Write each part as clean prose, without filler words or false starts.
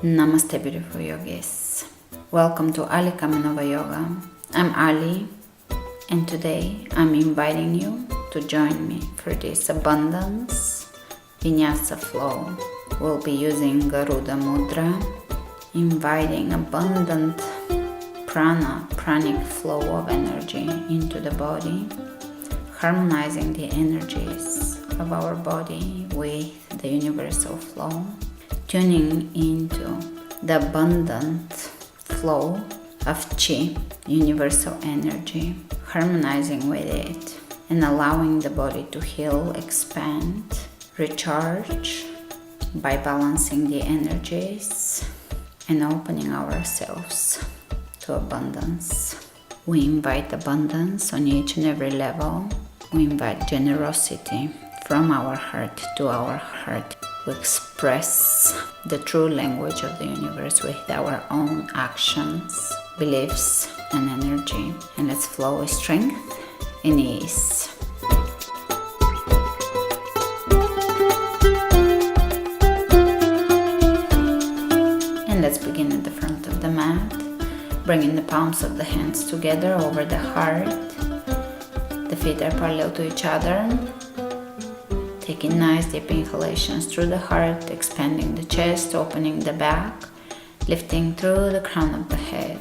Namaste, beautiful yogis. Welcome to Ali Kamenova Yoga. I'm Ali, and today I'm inviting you to join me for this abundance Vinyasa flow. We'll be using Garuda Mudra, inviting abundant pranic flow of energy into the body, harmonizing the energies of our body with the universal flow, tuning into the abundant flow of Chi, universal energy, harmonizing with it and allowing the body to heal, expand, recharge by balancing the energies and opening ourselves to abundance. We invite abundance on each and every level. We invite generosity from our heart to our heart. We express the true language of the universe with our own actions, beliefs, and energy. And let's flow with strength and ease. And let's begin at the front of the mat, bringing the palms of the hands together over the heart. The feet are parallel to each other. Taking nice deep inhalations through the heart, expanding the chest, opening the back, lifting through the crown of the head.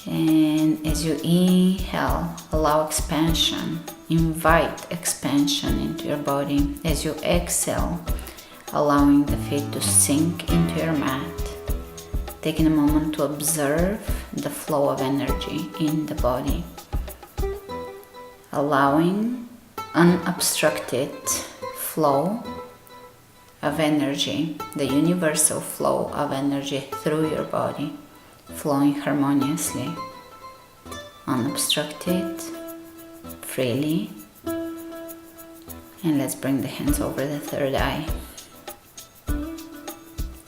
And as you inhale, allow expansion, invite expansion into your body. As you exhale, allowing the feet to sink into your mat. Taking a moment to observe the flow of energy in the body. Allowing unobstructed flow of energy, the universal flow of energy through your body, flowing harmoniously, unobstructed, freely. And let's bring the hands over the third eye.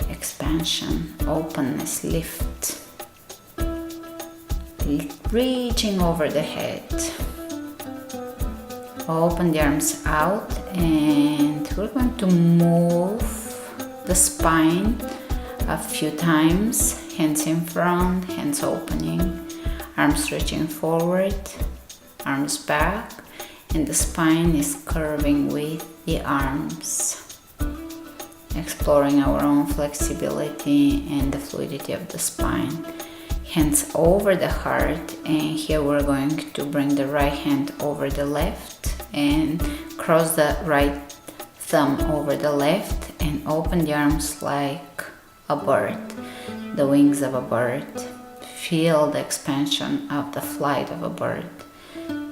Expansion, openness, lift, reaching over the head. Open the arms out, and we're going to move the spine a few times. Hands in front, hands opening, arms reaching forward, arms back, and the spine is curving with the arms. Exploring our own flexibility and the fluidity of the spine. Hands over the heart, and here we're going to bring the right hand over the left and cross the right thumb over the left and open the arms like a bird, the wings of a bird. Feel the expansion of the flight of a bird,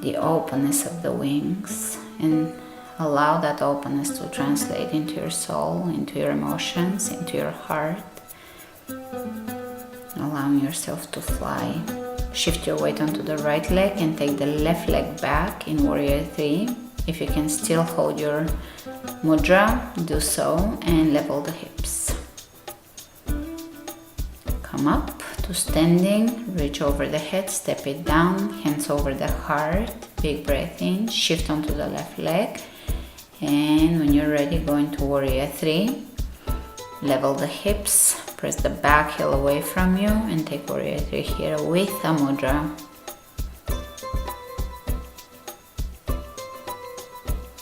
the openness of the wings, and allow that openness to translate into your soul, into your emotions, into your heart. Allowing yourself to fly. Shift your weight onto the right leg and take the left leg back in Warrior 3. If you can still hold your mudra, do so and level the hips. Come up to standing, reach over the head, step it down, hands over the heart, big breath in, shift onto the left leg. And when you're ready, go into Warrior 3. Level the hips, press the back heel away from you and take Warrior 3 here with a mudra.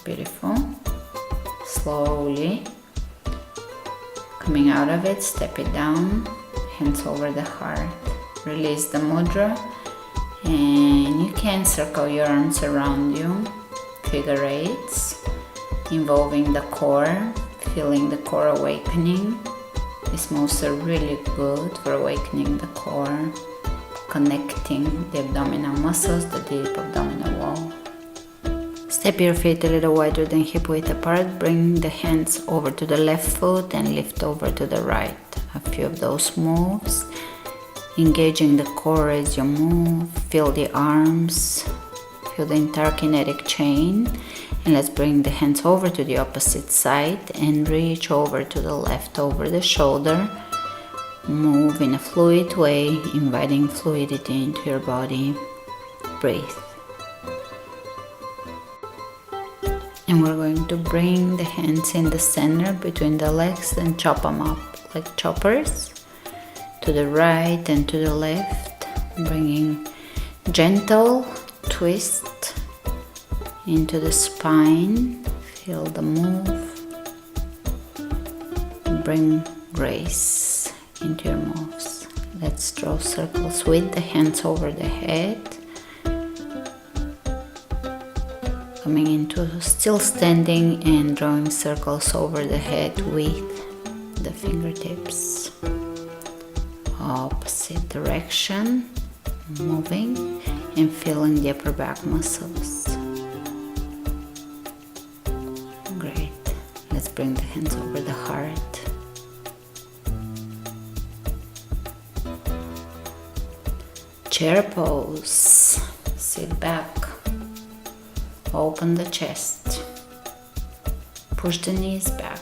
Beautiful. Slowly coming out of it, step it down, hands over the heart. Release the mudra, and you can circle your arms around you, figure eights, involving the core, feeling the core awakening. These moves are really good for awakening the core, connecting the abdominal muscles, the deep abdominal wall. Step your feet a little wider than hip width apart. Bring the hands over to the left foot and lift over to the right. A few of those moves. Engaging the core as you move. Feel the arms. Feel the entire kinetic chain. And let's bring the hands over to the opposite side and reach over to the left over the shoulder. Move in a fluid way, inviting fluidity into your body. Breathe. And we're going to bring the hands in the center between the legs and chop them up like choppers, to the right and to the left, bringing gentle twist into the spine. Feel the move. Bring grace into your moves. Let's draw circles with the hands over the head. Coming into still standing and drawing circles over the head with the fingertips. Opposite direction, moving and feeling the upper back muscles. Great. Let's bring the hands over the heart. Chair pose. Sit back. Open the chest. Push the knees back.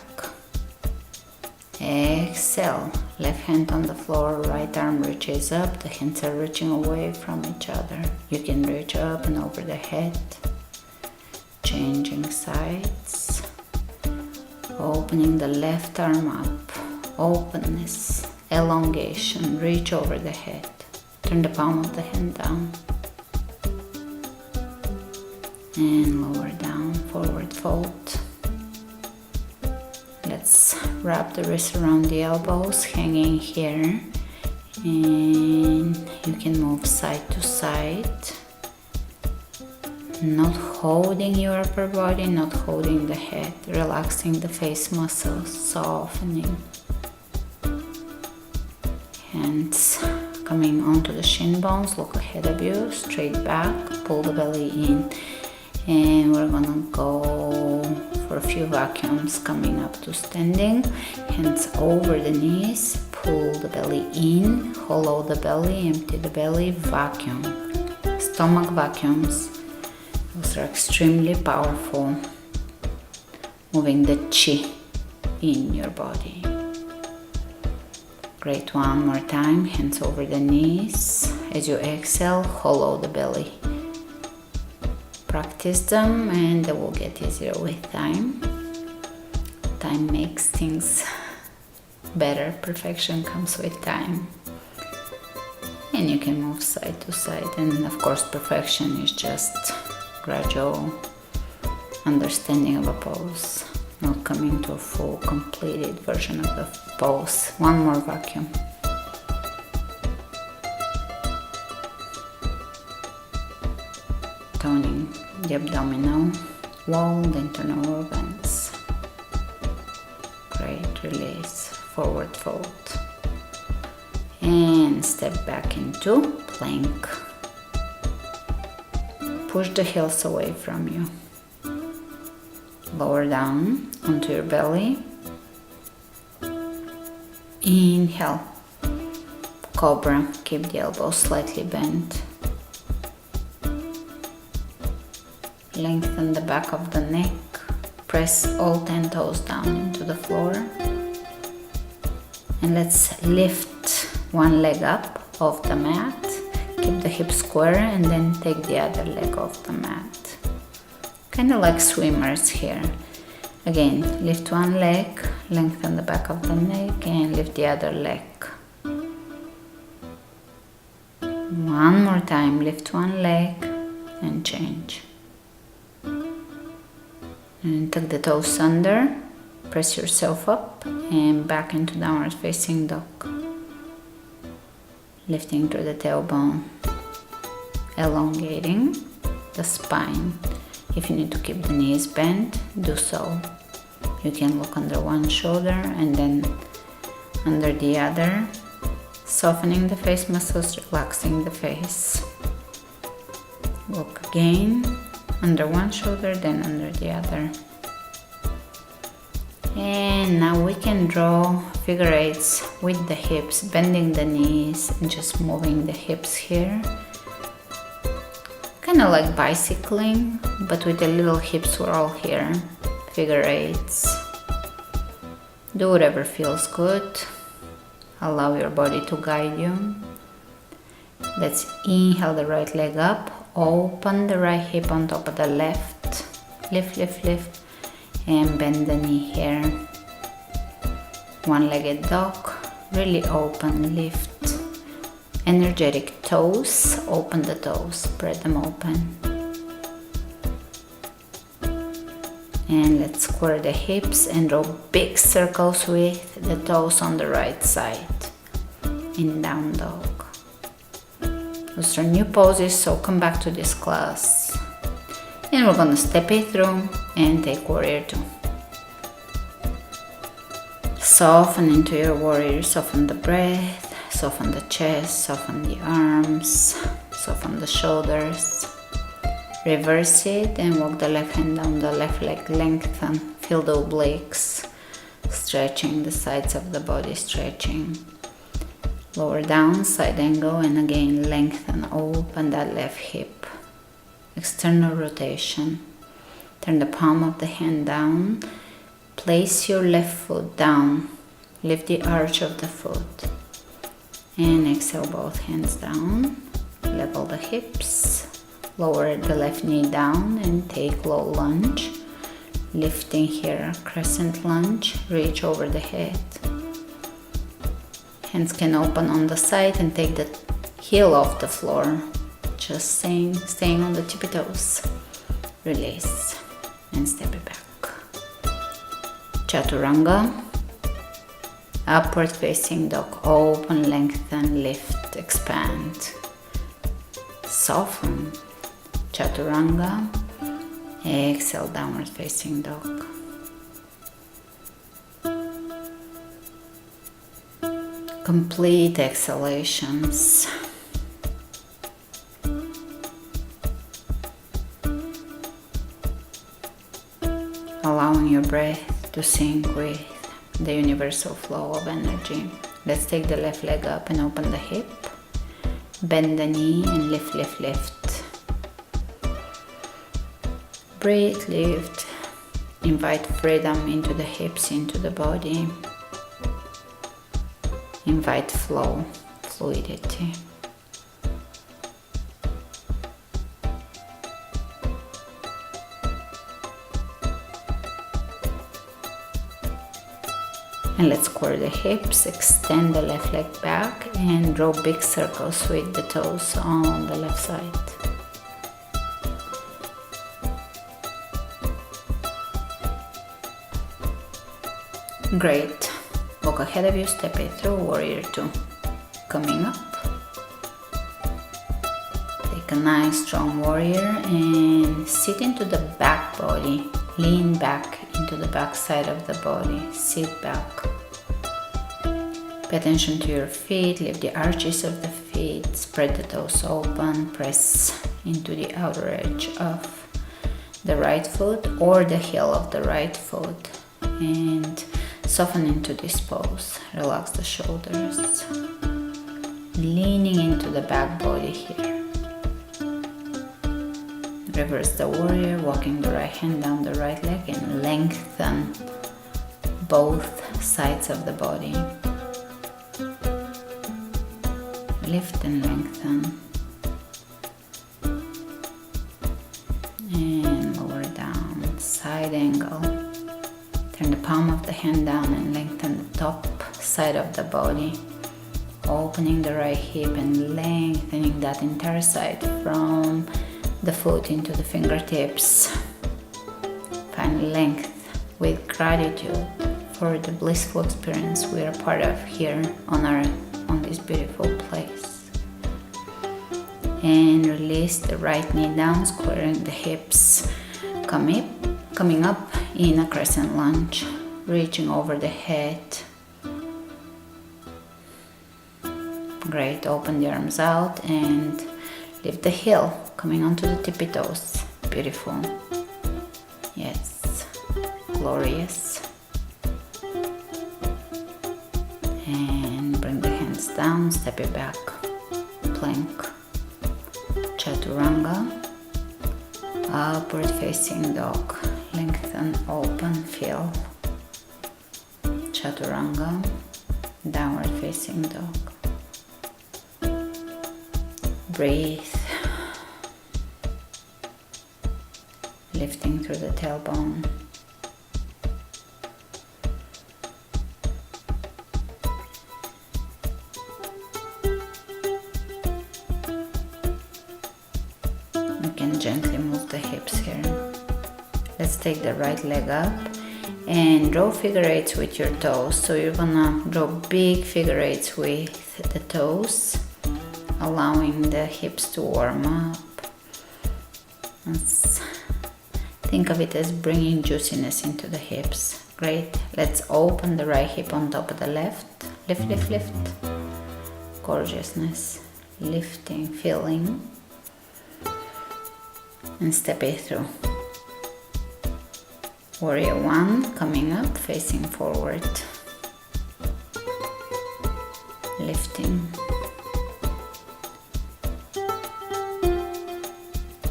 Exhale. Left hand on the floor, right arm reaches up. The hands are reaching away from each other. You can reach up and over the head. Changing sides. Opening the left arm up. Openness. Elongation. Reach over the head. Turn the palm of the hand down. And lower down, forward fold. Let's wrap the wrists around the elbows, hanging here. And you can move side to side. Not holding your upper body, not holding the head. Relaxing the face muscles, softening. Hands coming onto the shin bones, look ahead of you, straight back, pull the belly in. And we're gonna go for a few vacuums, coming up to standing. Hands over the knees, pull the belly in, hollow the belly, empty the belly, vacuum. Stomach vacuums. Those are extremely powerful. Moving the chi in your body. Great, one more time, hands over the knees. As you exhale, hollow the belly. Practice them and they will get easier with time. Time makes things better. Perfection comes with time. And you can move side to side. And of course, perfection is just gradual understanding of a pose, not coming to a full completed version of the pose. One more vacuum. Toning the abdominal wall, the internal organs. Great, release, forward fold. And step back into plank. Push the heels away from you. Lower down onto your belly. Inhale. Cobra, keep the elbows slightly bent. Lengthen the back of the neck. Press all 10 toes down into the floor. And let's lift one leg up off the mat. Keep the hips square and then take the other leg off the mat. Kind of like swimmers here. Again, lift one leg, lengthen the back of the neck and lift the other leg. One more time, lift one leg and change. And tuck the toes under, press yourself up and back into downward facing dog. Lifting through the tailbone, elongating the spine. If you need to keep the knees bent, do so. You can look under one shoulder and then under the other, softening the face muscles, relaxing the face. Look again, under one shoulder, then under the other. And now we can draw figure eights with the hips, bending the knees and just moving the hips here. Kind of like bicycling, but with the little hip swirl here. Figure eights. Do whatever feels good. Allow your body to guide you. Let's inhale the right leg up. Open the right hip on top of the left. Lift, lift, lift. and bend the knee here. One-legged dog, really open, lift. Energetic toes, open the toes, spread them open. And let's square the hips and draw big circles with the toes on the right side in down dog. Those are new poses, so come back to this class. And we're gonna step it through and take warrior two. Soften into your warrior, soften the breath, soften the chest, soften the arms, soften the shoulders. Reverse it and walk the left hand down the left leg, lengthen, feel the obliques, stretching the sides of the body, stretching. Lower down, side angle, and again lengthen, open that left hip. External rotation. Turn the palm of the hand down. Place your left foot down. Lift the arch of the foot. And exhale both hands down. Level the hips. Lower the left knee down and take low lunge. Lifting here, crescent lunge. Reach over the head. Hands can open on the side and take the heel off the floor. Just staying on the tippy toes. Release and step it back. Chaturanga. Upward facing dog. Open, lengthen, lift, expand. Soften. Chaturanga. Exhale, downward facing dog. Complete exhalations. Allowing your breath to sync with the universal flow of energy. Let's take the left leg up and open the hip. Bend the knee and lift, lift, lift. Breathe, lift. Invite freedom into the hips, into the body. Invite flow, fluidity. And let's square the hips, extend the left leg back and draw big circles with the toes on the left side. Great. Walk ahead of you, step it through, warrior two. Coming up. Take a nice strong warrior and sit into the back body. Lean back into the back side of the body. Sit back. Pay attention to your feet. Lift the arches of the feet. Spread the toes open. Press into the outer edge of the right foot or the heel of the right foot. And soften into this pose. Relax the shoulders. Leaning into the back body here. Reverse the warrior, walking the right hand down the right leg and lengthen both sides of the body. Lift and lengthen. And lower down, side angle. Turn the palm of the hand down and lengthen the top side of the body. Opening the right hip and lengthening that entire side from the foot into the fingertips. Find length with gratitude for the blissful experience we are part of here on this beautiful place. And release the right knee down, squaring the hips. Coming up in a crescent lunge, reaching over the head. Great, open the arms out and lift the heel, coming onto the tippy toes. Beautiful. Yes, glorious. And bring the hands down, step it back. Plank. Chaturanga. Upward facing dog. Lengthen, open, feel. Chaturanga. Downward facing dog. Breathe. Lifting through the tailbone. gently move the hips here. Let's take the right leg up and draw figure eights with your toes. So you're gonna draw big figure eights with the toes, allowing the hips to warm up. Let's think of it as bringing juiciness into the hips. Great. Let's open the right hip on top of the left. Lift, lift, lift. Gorgeousness. Lifting, feeling. And step it through. Warrior one, coming up, facing forward. Lifting.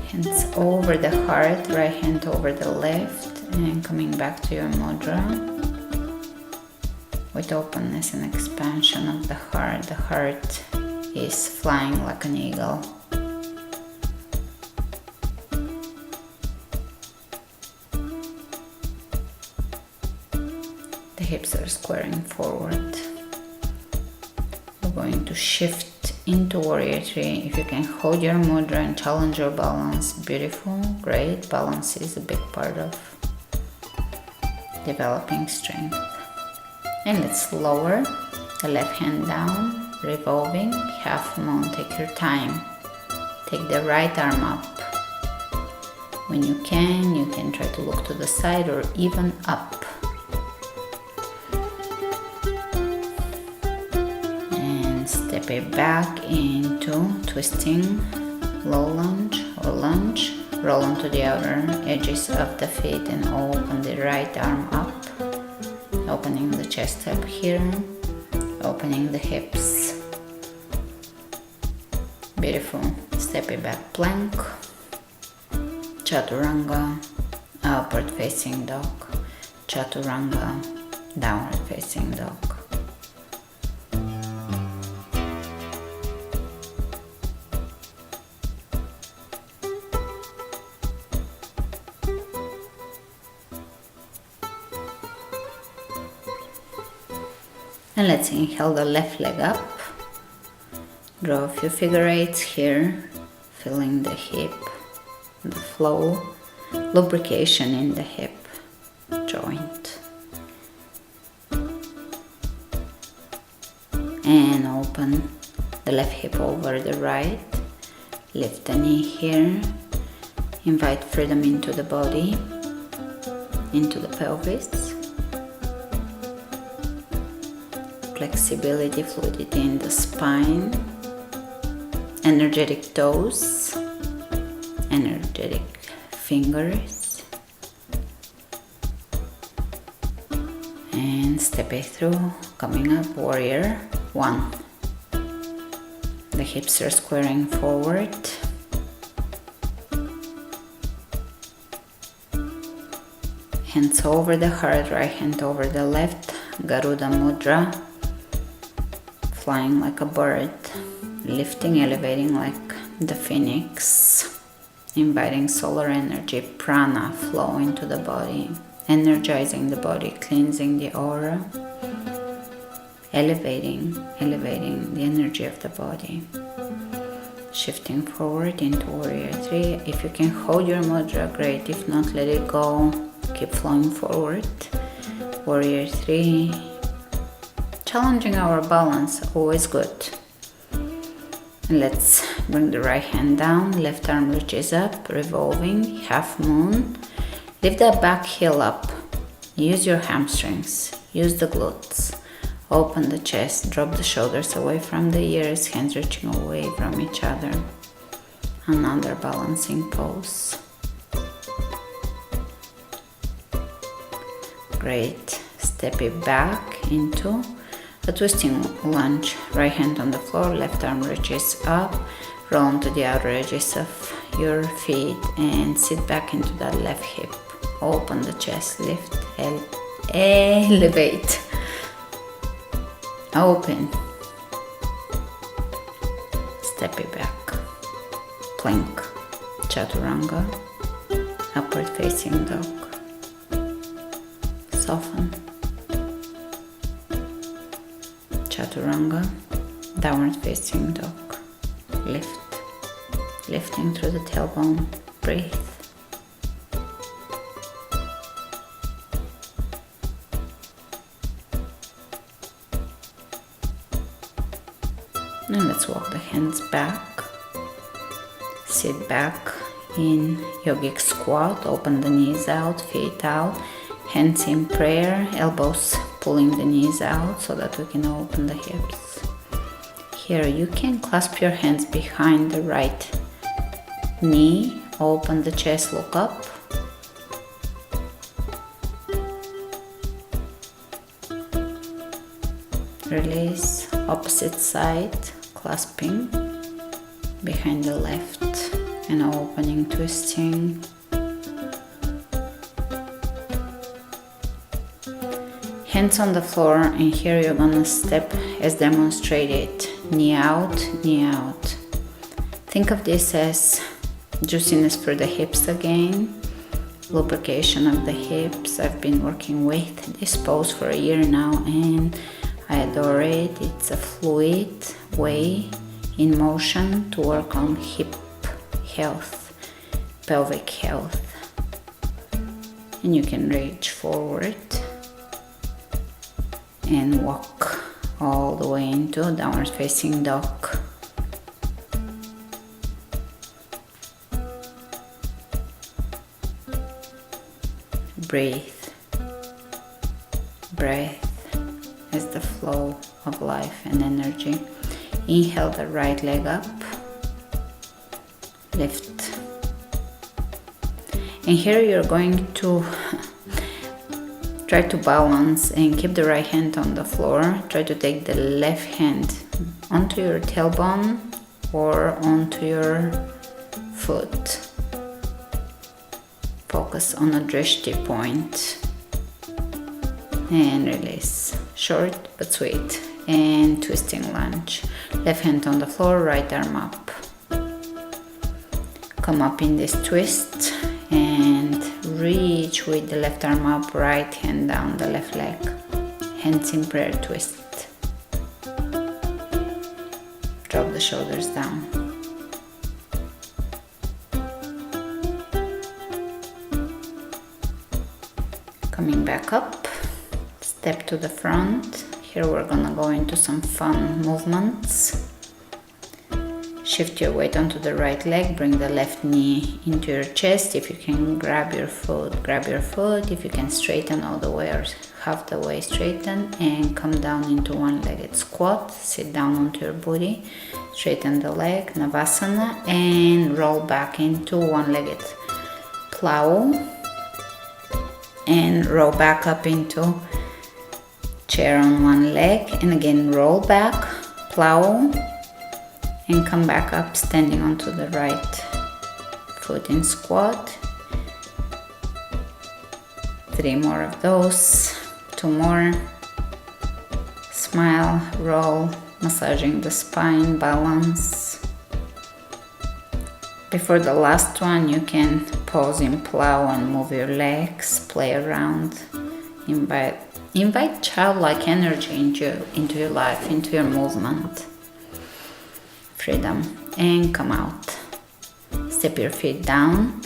Hands over the heart, right hand over the left, and coming back to your mudra with openness and expansion of the heart. The heart is flying like an eagle. The hips are squaring forward. We're going to shift into warrior three. If you can hold your mudra and challenge your balance, beautiful, great. Balance is a big part of developing strength. And let's lower the left hand down, revolving, half moon. Take your time. Take the right arm up. When you can try to look to the side or even up. Step it back into twisting low lunge or lunge. Roll onto the outer edges of the feet and open the right arm up. Opening the chest up here. Opening the hips. Beautiful. Step it back, plank. Chaturanga. Upward facing dog. Chaturanga. Downward facing dog. And let's inhale the left leg up. Draw a few figure eights here, feeling the hip, the flow, lubrication in the hip joint. And open the left hip over the right. Lift the knee here. Invite freedom into the body, into the pelvis. Flexibility, fluidity in the spine, energetic toes, energetic fingers, and step it through, coming up, warrior one. The hips are squaring forward. Hands over the heart, right hand over the left, Garuda Mudra. Flying like a bird, lifting, elevating like the phoenix, inviting solar energy, prana flow into the body, energizing the body, cleansing the aura, elevating the energy of the body. Shifting forward into warrior three. If you can hold your mudra, great. If not, let it go. Keep flowing forward. Warrior three. Challenging our balance, always good. And let's bring the right hand down, left arm reaches up, revolving, half moon. Lift that back heel up. Use your hamstrings, use the glutes. Open the chest, drop the shoulders away from the ears, hands reaching away from each other. Another balancing pose. Great. Step it back into a twisting lunge. Right hand on the floor, left arm reaches up. Roll onto the outer edges of your feet and sit back into that left hip. Open the chest, lift, elevate. Open. Step it back. Plank. Chaturanga. Upward facing dog. Soften. Chaturanga, downward facing dog. Lift, lifting through the tailbone, Breathe. And let's walk the hands back. Sit back in yogic squat. Open the knees out, feet out. Hands in prayer, elbows pulling the knees out so that we can open the hips. Here you can clasp your hands behind the right knee. Open the chest, look up. Release, opposite side, clasping behind the left and opening, twisting. Hands on the floor, and here you're gonna step as demonstrated. Knee out, knee out. Think of this as juiciness for the hips again, lubrication of the hips. I've been working with this pose for a year now and I adore it. It's a fluid way in motion to work on hip health, pelvic health. And you can reach forward and walk all the way into downward facing dog. Breathe. Breath is the flow of life and energy. Inhale the right leg up. Lift. And here you're going to try to balance and keep the right hand on the floor. Try to take the left hand onto your tailbone or onto your foot. Focus on a drishti point and release. Short but sweet. And twisting lunge. Left hand on the floor, right arm up. Come up in this twist and reach with the left arm up, right hand down the left leg. Hands in prayer twist. Drop the shoulders down. Coming back up, step to the front. Here we're gonna go into some fun movements. Shift your weight onto the right leg, bring the left knee into your chest. If you can grab your foot, grab your foot. If you can straighten all the way or half the way straighten and come down into one-legged squat. Sit down onto your booty, straighten the leg, Navasana, and roll back into one-legged plow and roll back up into chair on one leg, and again roll back, plow, and come back up standing onto the right foot in squat. 3 more of those, 2 more. Smile, roll, massaging the spine, balance. Before the last one, you can pause in plow and move your legs, play around, invite childlike energy into your life, into your movement. Freedom, and come out. Step your feet down,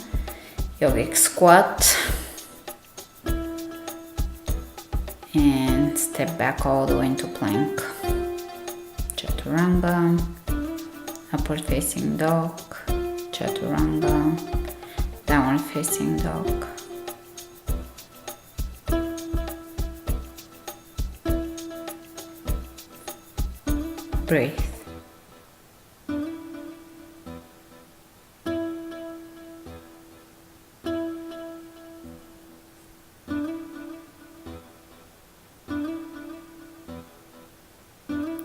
yogic squat, and step back all the way into plank. Chaturanga, upward facing dog, chaturanga, downward facing dog. Breathe.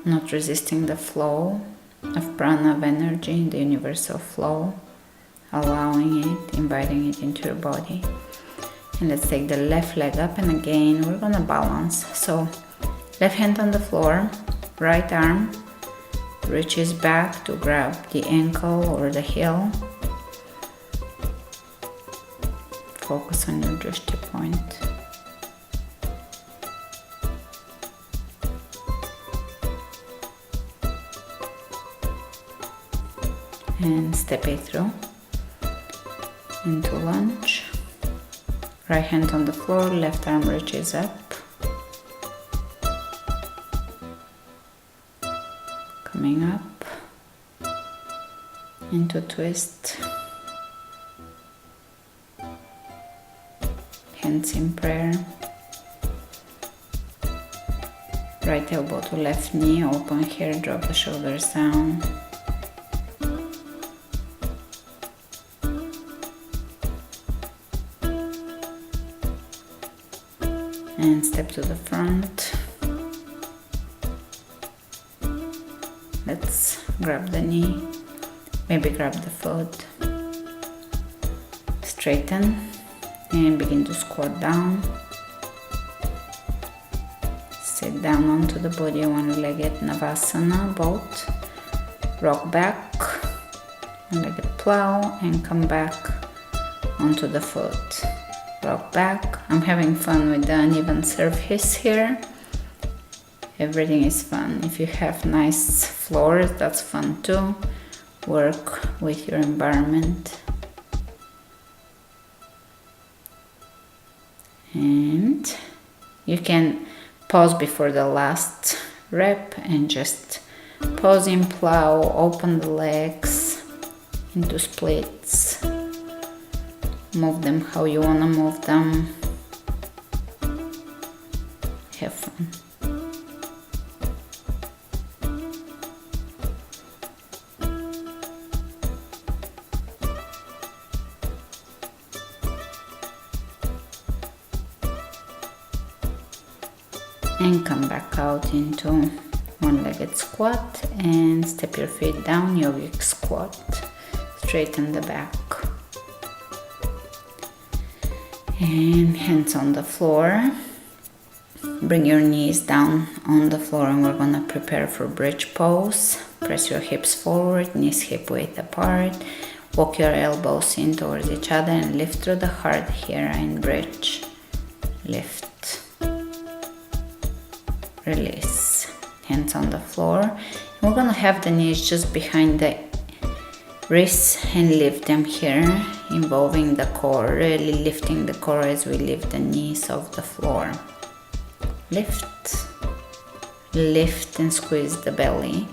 Not resisting the flow of prana, of energy, the universal flow, allowing it, inviting it into your body. And let's take the left leg up, and again we're gonna balance. So left hand on the floor, right arm reaches back to grab the ankle or the heel. Focus on your drishti point. And step it through. into lunge. Right hand on the floor, left arm reaches up. Coming up into twist. Hands in prayer. Right elbow to left knee, open here, drop the shoulders down. And step to the front. Let's grab the knee, maybe grab the foot. Straighten and begin to squat down. Sit down onto the body, one-legged Navasana, both. Rock back, one-legged plow, and come back onto the foot. Rock back. I'm having fun with the uneven surface here. Everything is fun. If you have nice floors, that's fun too. Work with your environment. And you can pause before the last rep and just pause in plow, open the legs into splits. Move them how you want to move them. Have fun. And come back out into one-legged squat and step your feet down, yogic squat. Straighten the back. And hands on the floor. Bring your knees down on the floor and we're gonna prepare for bridge pose. Press your hips forward, knees hip width apart. Walk your elbows in towards each other and lift through the heart here in bridge. Lift. Release. Hands on the floor. We're gonna have the knees just behind the wrists and lift them here, involving the core, really lifting the core as we lift the knees off the floor. Lift, lift and squeeze the belly.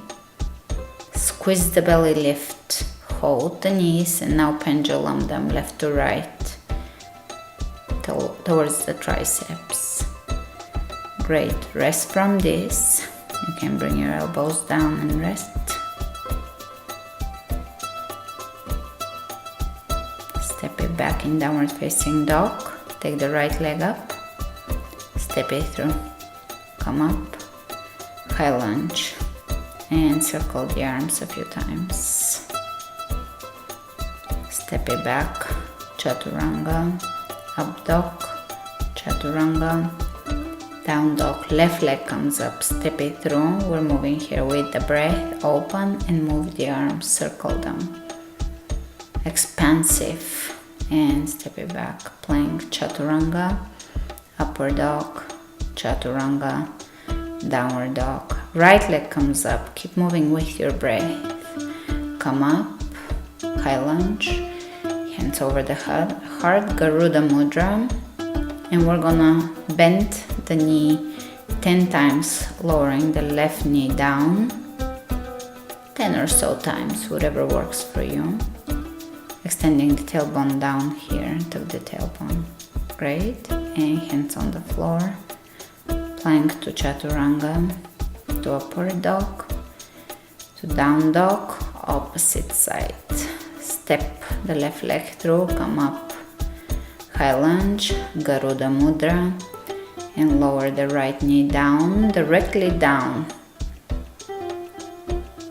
Squeeze the belly, lift, hold the knees and now pendulum them left to right towards the triceps. Great, rest from this. You can bring your elbows down and rest. Step it back in downward facing dog. Take the right leg up. Step it through. Come up. High lunge. And circle the arms a few times. Step it back. Chaturanga. Up dog. Chaturanga. Down dog. Left leg comes up. Step it through. We're moving here with the breath. Open and move the arms. Circle them. Expansive. And step it back. Plank. Chaturanga. Upward dog. Chaturanga. Downward dog. Right leg comes up. Keep moving with your breath. Come up. High lunge. Hands over the heart. Garuda Mudra. And we're gonna bend the knee 10 times, lowering the left knee down. 10 or so times, whatever works for you. Extending the tailbone down here to the tailbone. Great. And hands on the floor. Plank to Chaturanga. To upward dog. To down dog. Opposite side. Step the left leg through. Come up. High lunge, Garuda Mudra, and lower the right knee down, directly down.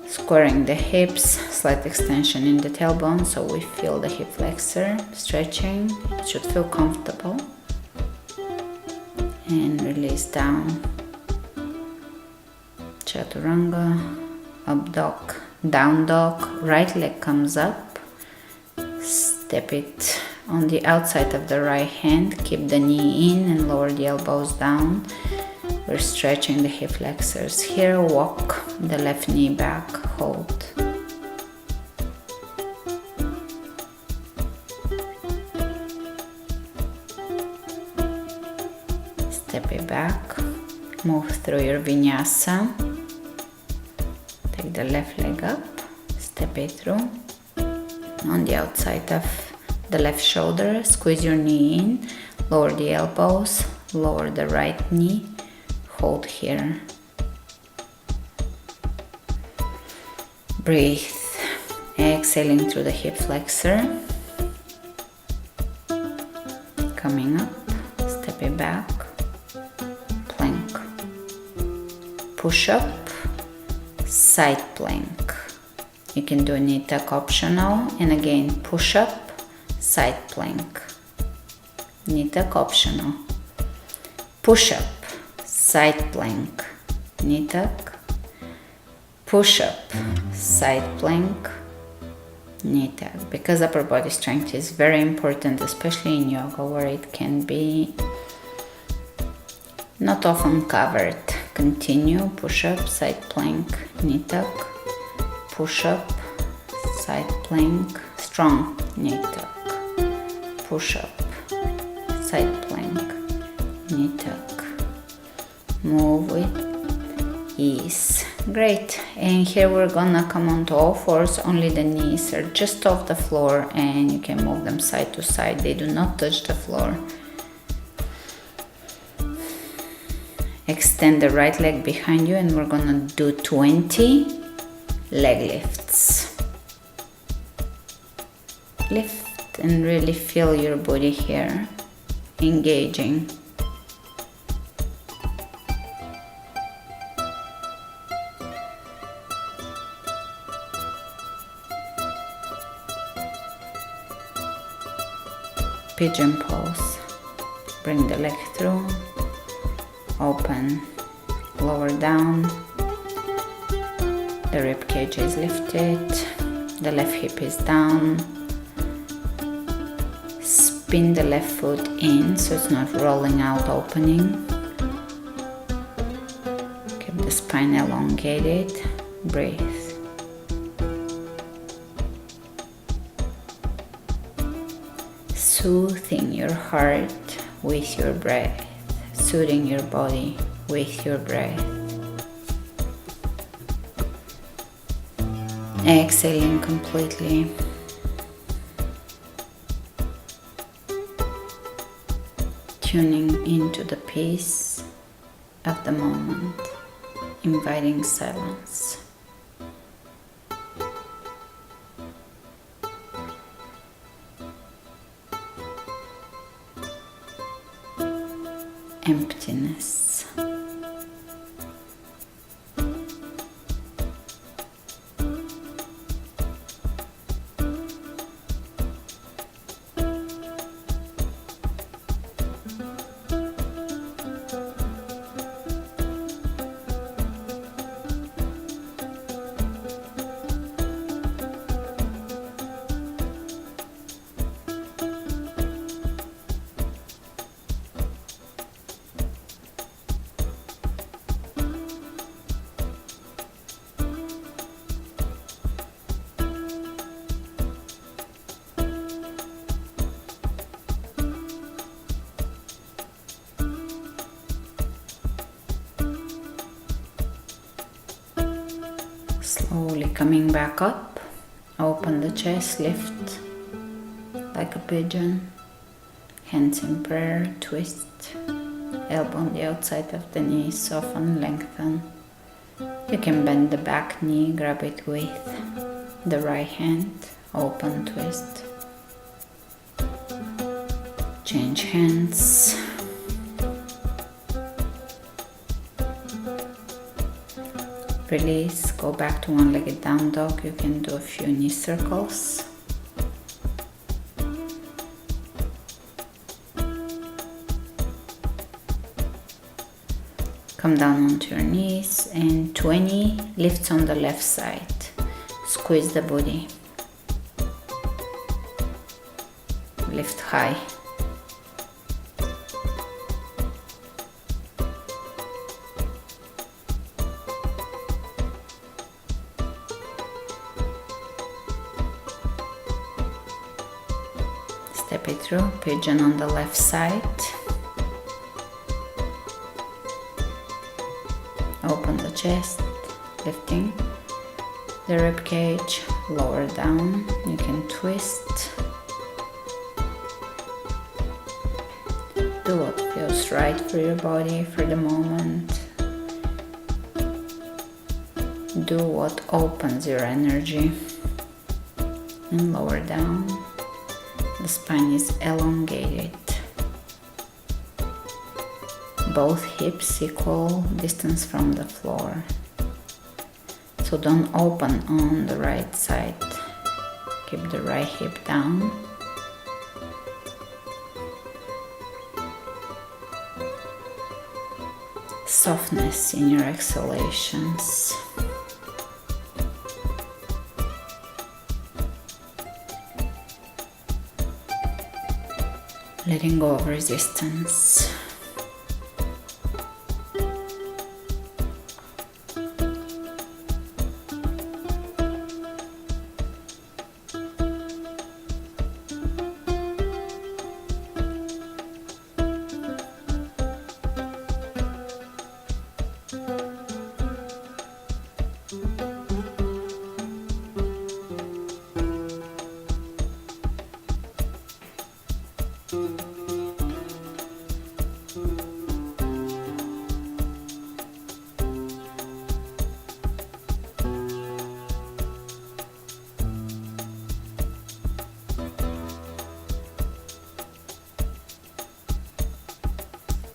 Squaring the hips, slight extension in the tailbone so we feel the hip flexor, stretching. It should feel comfortable. And release down. Chaturanga, up dog, down dog, right leg comes up. Step it on the outside of the right hand, keep the knee in and lower the elbows down. We're stretching the hip flexors here. Walk the left knee back, hold. back, move through your Vinyasa. Take the left leg up, step it through. On the outside of the left shoulder, squeeze your knee in, lower the elbows, lower the right knee, hold here. Breathe, exhaling through the hip flexor. Coming up, step it back, plank, push up, side plank. You can do knee tuck optional, and again push up, side plank, knee tuck optional, push up, side plank, knee tuck, push up, side plank, knee tuck. Because upper body strength is very important, especially in yoga where it can be not often covered. Continue, push up, side plank, knee tuck, push up, side plank, strong knee tuck, push up, side plank, knee tuck. Move with ease. Great. And here we're gonna come onto all fours. Only the knees are just off the floor and you can move them side to side. They do not touch the floor. Extend the right leg behind you and we're gonna do 20 leg lifts. Lift and really feel your body here, engaging. Pigeon pose. Bring the leg through, open, lower down. The rib cage is lifted, the left hip is down. Spin the left foot in so it's not rolling out, opening. Keep the spine elongated. Breathe. Soothing your heart with your breath, soothing your body with your breath. Exhaling completely. Tuning into the peace of the moment, inviting silence. Emptiness. Slowly coming back up, open the chest, lift like a pigeon, hands in prayer, twist, elbow on the outside of the knee, soften, lengthen. You can bend the back knee, grab it with the right hand, open, twist, change hands. Release, go back to one-legged down dog. You can do a few knee circles. Come down onto your knees and 20 lifts on the left side. Squeeze the booty. Lift high. Step it through, pigeon on the left side. Open the chest, lifting the rib cage, lower down. You can twist. Do what feels right for your body for the moment. Do what opens your energy. And lower down. The spine is elongated. Both hips equal distance from the floor. So don't open on the right side. Keep the right hip down. Softness in your exhalations. Letting go of resistance.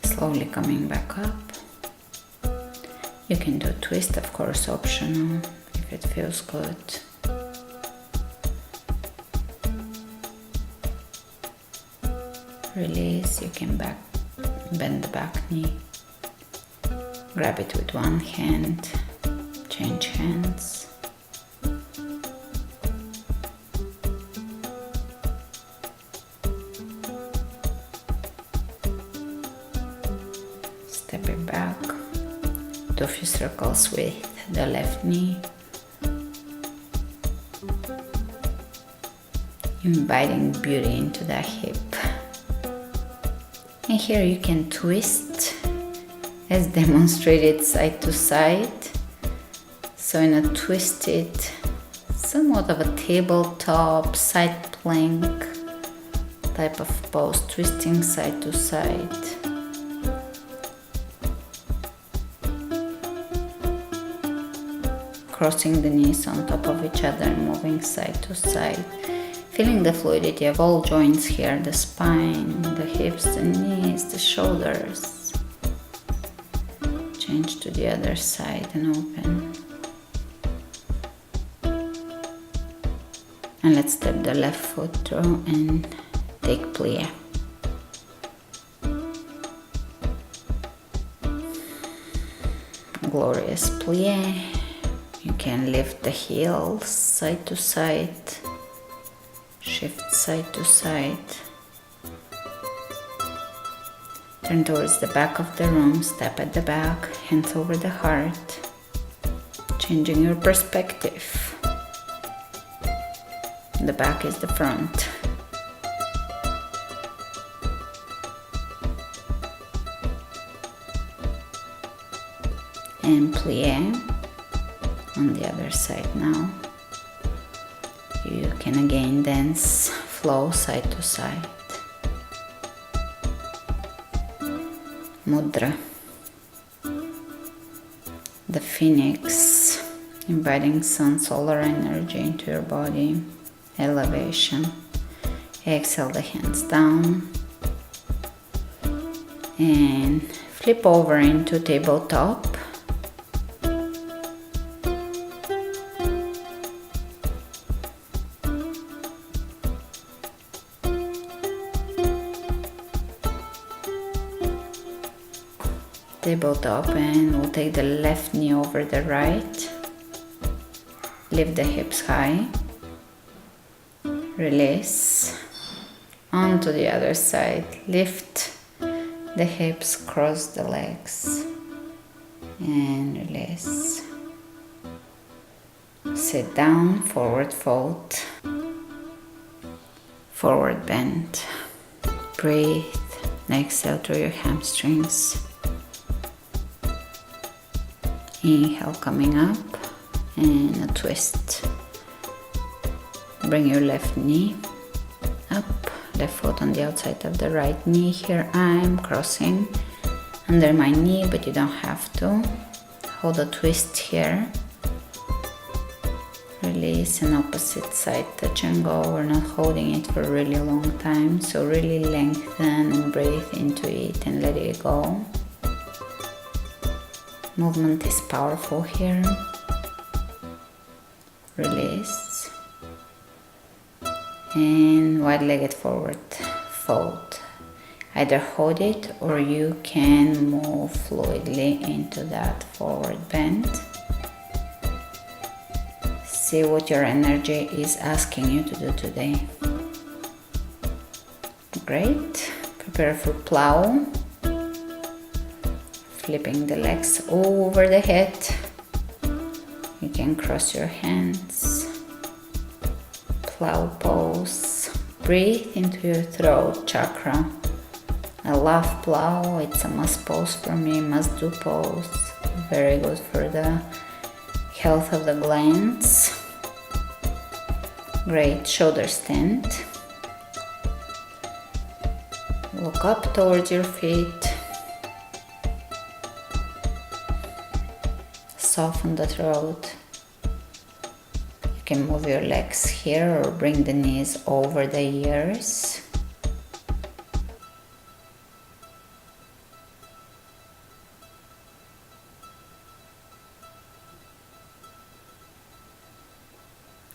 Slowly coming back up. You can do a twist, of course, optional if it feels good. Release, you can bend the back knee. Grab it with one hand, change hands. Step it back, do a few circles with the left knee, inviting beauty into the hip. And here you can twist as demonstrated side to side. So in a twisted, somewhat of a tabletop side plank type of pose, twisting side to side. Crossing the knees on top of each other and moving side to side. Feeling the fluidity of all joints here, the spine, the hips, the knees, the shoulders. Change to the other side and open. And let's step the left foot through and take plie. Glorious plie. You can lift the heels side to side, shift side to side. Turn towards the back of the room, step at the back, hands over the heart, changing your perspective. The back is the front. And plie. On the other side now. You can again dance, flow side to side. Mudra. The phoenix, inviting sun solar energy into your body. Elevation. Exhale the hands down. And flip over into tabletop. Tabletop, and we'll take the left knee over the right. Lift the hips high. Release. Onto the other side. Lift the hips, cross the legs. And release. Sit down, forward fold. Forward bend. Breathe. Exhale through your hamstrings. Inhale, coming up, and a twist. Bring your left knee up, left foot on the outside of the right knee. Here I'm crossing under my knee, but you don't have to. Hold a twist here. Release, and opposite side, touch and go. We're not holding it for a really long time, so really lengthen and breathe into it and let it go. Movement is powerful here. Release. And wide-legged forward fold. Either hold it or you can move fluidly into that forward bend. See what your energy is asking you to do today. Great. Prepare for plow. Flipping the legs over the head. You can cross your hands. Plow pose. Breathe into your throat chakra. I love plow. It's a must pose for me, must do pose. Very good for the health of the glands. Great. Shoulder stand. Look up towards your feet. Soften the throat. You can move your legs here or bring the knees over the ears.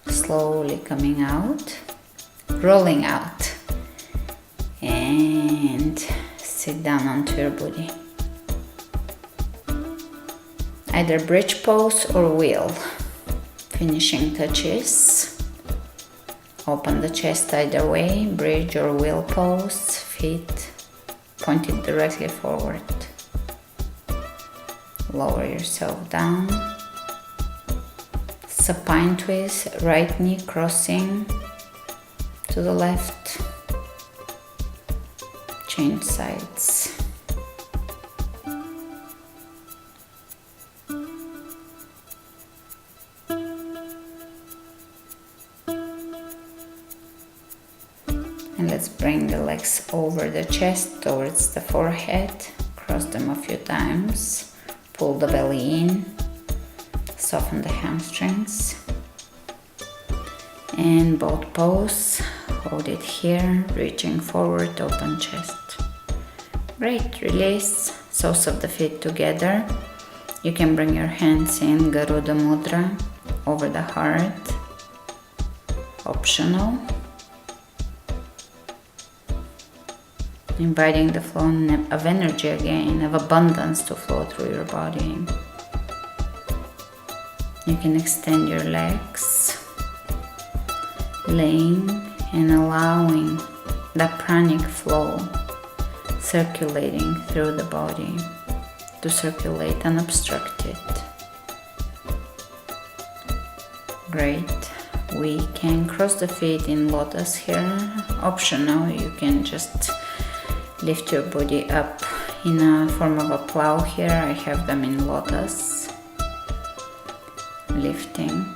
Slowly coming out, rolling out, and sit down onto your booty. Either bridge pose or wheel. Finishing touches. Open the chest either way, bridge or wheel pose, feet pointed directly forward. Lower yourself down. Supine twist, right knee crossing to the left. Change sides. And let's bring the legs over the chest towards the forehead. Cross them a few times. Pull the belly in. Soften the hamstrings. And boat pose. Hold it here, reaching forward, open chest. Great, release. Soles of the feet together. You can bring your hands in Garuda Mudra over the heart. Optional. Inviting the flow of energy again, of abundance to flow through your body. You can extend your legs, laying and allowing that pranic flow circulating through the body to circulate unobstructed. Great. We can cross the feet in lotus here. Optional, you can just lift your body up in a form of a plow here. I have them in lotus. Lifting.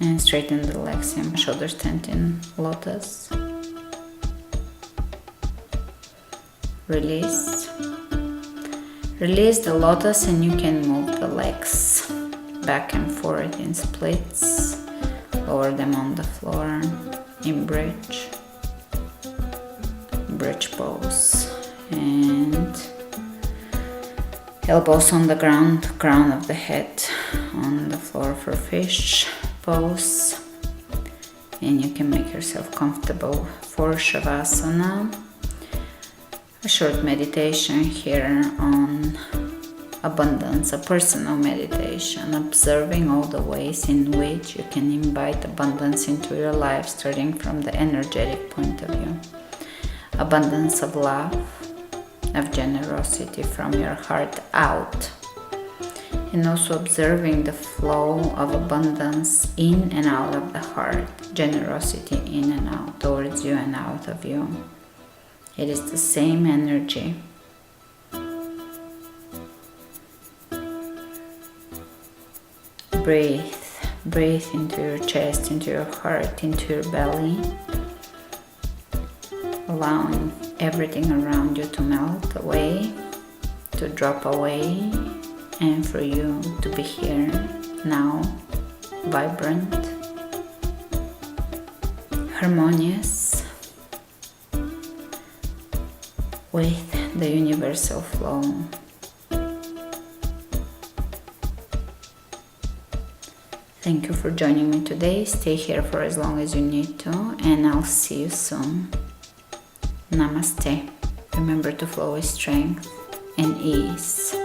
And straighten the legs in shoulder stand in lotus. Release. Release the lotus and you can move the legs back and forth in splits. Lower them on the floor in bridge. Bridge pose. And elbows on the ground, crown of the head on the floor for fish pose. And you can make yourself comfortable for Shavasana. A short meditation here on abundance, a personal meditation, observing all the ways in which you can invite abundance into your life, starting from the energetic point of view. Abundance of love, of generosity from your heart out. and also observing the flow of abundance in and out of the heart, generosity in and out, towards you and out of you. It is the same energy. Breathe. Breathe into your chest, into your heart, into your belly, allowing everything around you to melt away, to drop away, and for you to be here now, vibrant, harmonious with the universal flow. Thank you for joining me today. Stay here for as long as you need to, and I'll see you soon. Namaste. Remember to flow with strength and ease.